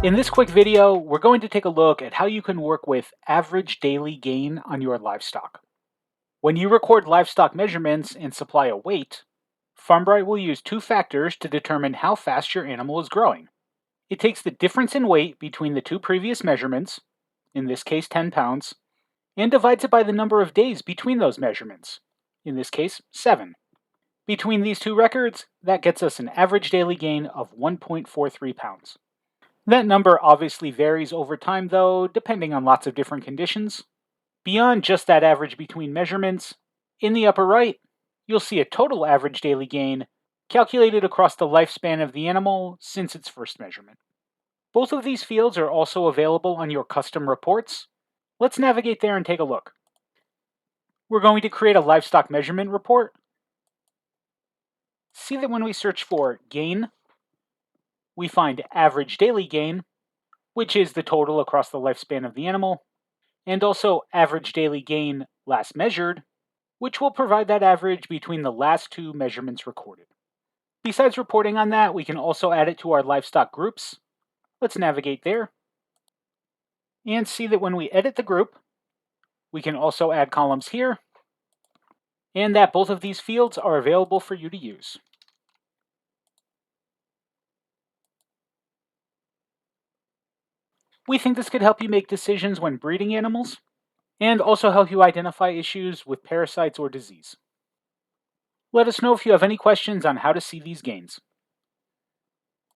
In this quick video, we're going to take a look at how you can work with average daily gain on your livestock. When you record livestock measurements and supply a weight, FarmBright will use two factors to determine how fast your animal is growing. It takes the difference in weight between the two previous measurements, in this case 10 pounds, and divides it by the number of days between those measurements, in this case 7. Between these two records, that gets us an average daily gain of 1.43 pounds. That number obviously varies over time though, depending on lots of different conditions. Beyond just that average between measurements, in the upper right, you'll see a total average daily gain calculated across the lifespan of the animal since its first measurement. Both of these fields are also available on your custom reports. Let's navigate there and take a look. We're going to create a livestock measurement report. See that when we search for gain, we find average daily gain, which is the total across the lifespan of the animal, and also average daily gain last measured, which will provide that average between the last two measurements recorded. Besides reporting on that, we can also add it to our livestock groups. Let's navigate there and see that when we edit the group, we can also add columns here, and that both of these fields are available for you to use. We think this could help you make decisions when breeding animals, and also help you identify issues with parasites or disease. Let us know if you have any questions on how to see these gains.